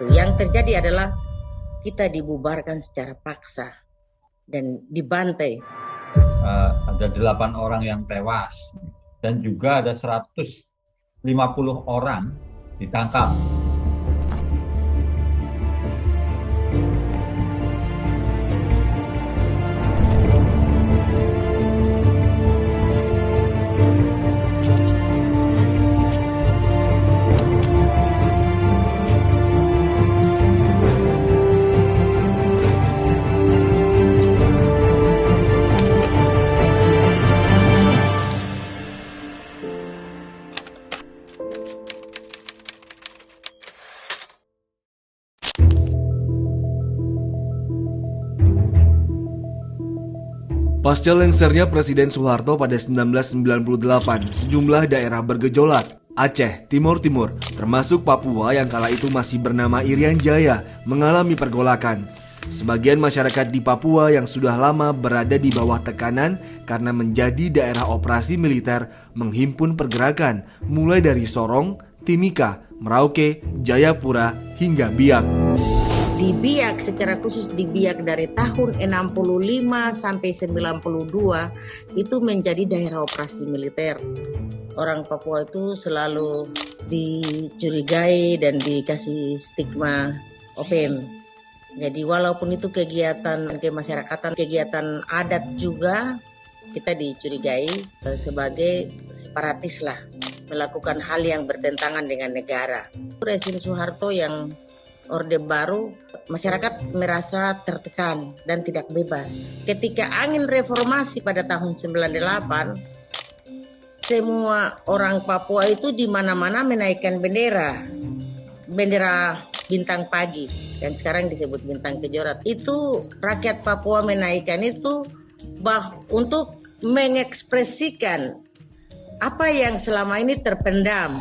Yang terjadi adalah kita dibubarkan secara paksa dan dibantai. Ada 8 orang yang tewas dan juga ada 150 orang ditangkap. Pasca lengsernya Presiden Soeharto pada 1998, sejumlah daerah bergejolak. Aceh, Timur Timur, termasuk Papua yang kala itu masih bernama Irian Jaya, mengalami pergolakan. Sebagian masyarakat di Papua yang sudah lama berada di bawah tekanan karena menjadi daerah operasi militer menghimpun pergerakan, mulai dari Sorong, Timika, Merauke, Jayapura, hingga Biak. Di Biak, secara khusus di Biak dari tahun 65 sampai 92 itu menjadi daerah operasi militer. Orang Papua itu selalu dicurigai dan dikasih stigma open. Jadi walaupun itu kegiatan kemasyarakatan, kegiatan adat juga, kita dicurigai sebagai separatis lah, melakukan hal yang bertentangan dengan negara. Rezim Soeharto yang Orde Baru, masyarakat merasa tertekan dan tidak bebas. Ketika angin reformasi pada tahun 98, semua orang Papua itu di mana-mana menaikkan bendera bintang pagi dan sekarang disebut bintang kejora. Itu rakyat Papua menaikkan itu untuk mengekspresikan apa yang selama ini terpendam.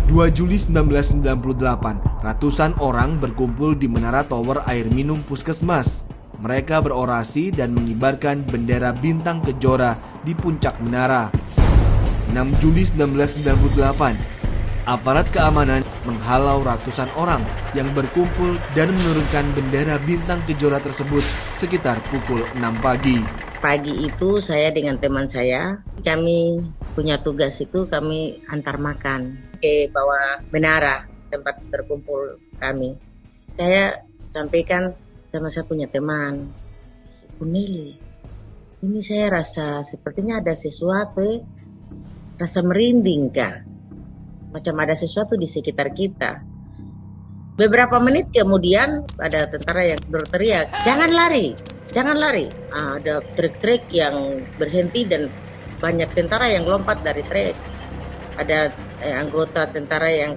2 Juli 1998, ratusan orang berkumpul di Menara Tower Air Minum Puskesmas. Mereka berorasi dan mengibarkan bendera bintang kejora di puncak menara. 6 Juli 1998, aparat keamanan menghalau ratusan orang yang berkumpul dan menurunkan bendera bintang kejora tersebut sekitar pukul 6 pagi. Pagi itu saya dengan teman saya, kami punya tugas itu kami antar makan ke bawah menara tempat berkumpul kami. Saya sampaikan sama saya punya teman, Kunili, ini saya rasa sepertinya ada sesuatu, rasa merinding kan, macam ada sesuatu di sekitar kita. Beberapa menit kemudian ada tentara yang berteriak, jangan lari. Jangan lari. Ada truk-truk yang berhenti dan banyak tentara yang lompat dari truk. Ada anggota tentara yang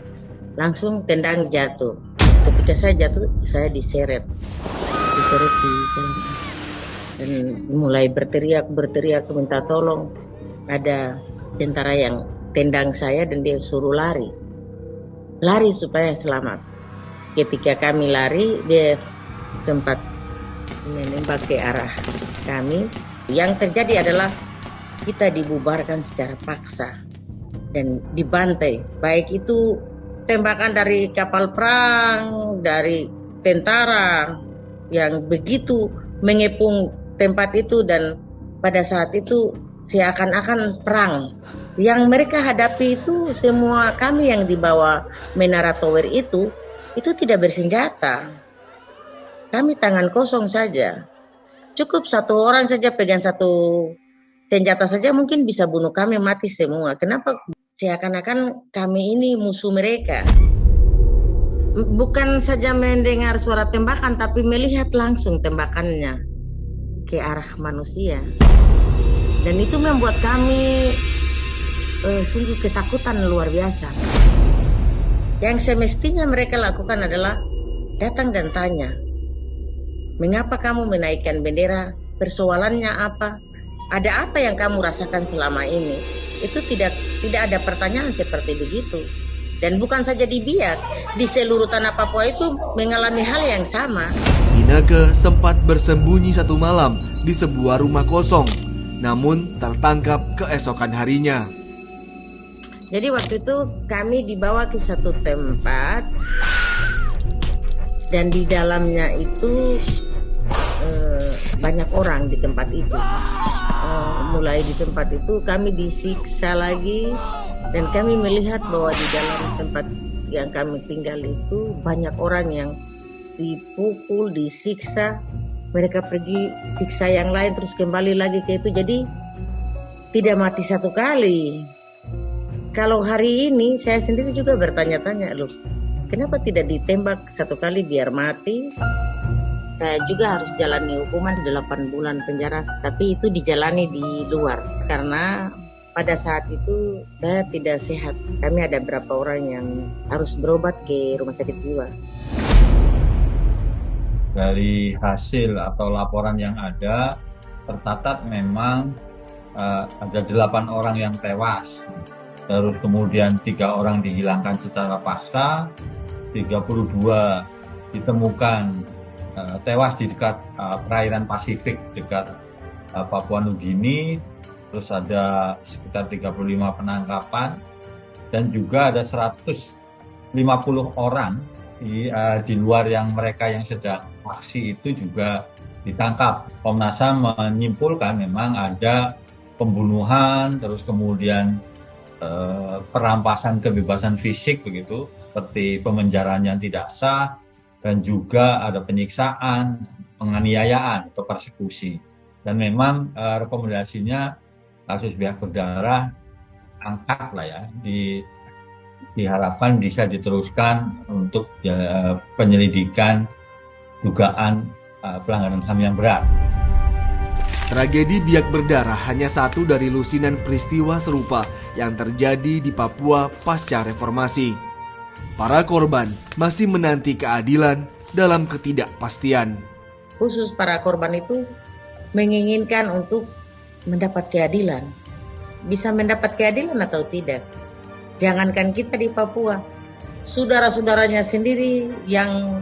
langsung tendang jatuh. Ketika saya jatuh, saya diseret di jalan dan mulai berteriak minta tolong. Ada tentara yang tendang saya dan dia suruh lari supaya selamat. Ketika kami lari, dia tempat menembak ke arah kami. Yang terjadi adalah kita dibubarkan secara paksa dan dibantai, baik itu tembakan dari kapal perang, dari tentara yang begitu mengepung tempat itu, dan pada saat itu seakan-akan perang. Yang mereka hadapi itu semua kami yang di bawah Menara Tower itu tidak bersenjata. Kami tangan kosong saja. Cukup satu orang saja pegang satu senjata saja mungkin bisa bunuh kami mati semua. Kenapa? Seakan-akan kami ini musuh mereka. Bukan saja mendengar suara tembakan, tapi melihat langsung tembakannya ke arah manusia. Dan itu membuat kami sungguh ketakutan luar biasa. Yang semestinya mereka lakukan adalah datang dan tanya, mengapa kamu menaikkan bendera? Persoalannya apa? Ada apa yang kamu rasakan selama ini? Itu tidak ada pertanyaan seperti begitu. Dan bukan saja di Biak, di seluruh tanah Papua itu mengalami hal yang sama. Inake sempat bersembunyi satu malam di sebuah rumah kosong, namun tertangkap keesokan harinya. Jadi waktu itu kami dibawa ke satu tempat dan di dalamnya itu banyak orang di tempat itu. Mulai di tempat itu kami disiksa lagi, dan kami melihat bahwa di dalam tempat yang kami tinggal itu banyak orang yang dipukul, disiksa. Mereka pergi siksa yang lain terus kembali lagi ke itu. Jadi tidak mati satu kali. Kalau hari ini saya sendiri juga bertanya-tanya, loh, kenapa tidak ditembak satu kali biar mati? Saya juga harus jalani hukuman 8 bulan penjara, tapi itu dijalani di luar. Karena pada saat itu saya tidak sehat. Kami ada beberapa orang yang harus berobat ke rumah sakit jiwa. Dari hasil atau laporan yang ada, tercatat memang ada 8 orang yang tewas. Terus kemudian 3 orang dihilangkan secara paksa, 32 ditemukan tewas di dekat perairan Pasifik dekat Papua Nugini. Terus ada sekitar 35 penangkapan, dan juga ada 150 orang di luar yang mereka yang sedang aksi itu juga ditangkap. Komnas HAM menyimpulkan memang ada pembunuhan, terus kemudian perampasan kebebasan fisik begitu, seperti pemenjaraan yang tidak sah, dan juga ada penyiksaan, penganiayaan atau persekusi. Dan memang rekomendasinya kasus biak berdarah angkat lah ya, diharapkan bisa diteruskan untuk penyelidikan dugaan pelanggaran HAM yang berat. Tragedi biak berdarah hanya satu dari lusinan peristiwa serupa yang terjadi di Papua pasca reformasi. Para korban masih menanti keadilan dalam ketidakpastian. Khusus para korban itu menginginkan untuk mendapat keadilan. Bisa mendapat keadilan atau tidak? Jangankan kita di Papua, saudara-saudaranya sendiri yang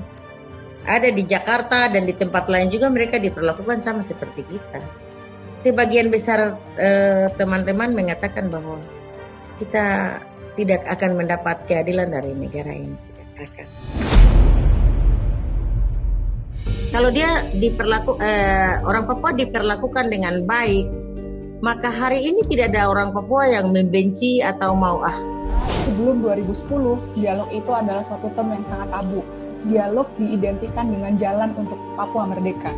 ada di Jakarta dan di tempat lain juga mereka diperlakukan sama seperti kita. Sebagian besar teman-teman mengatakan bahwa kita tidak akan mendapat keadilan dari negara ini. Kalau dia orang Papua diperlakukan dengan baik, maka hari ini tidak ada orang Papua yang membenci atau mau Sebelum 2010, dialog itu adalah suatu term yang sangat tabu. Dialog diidentikan dengan jalan untuk Papua merdeka.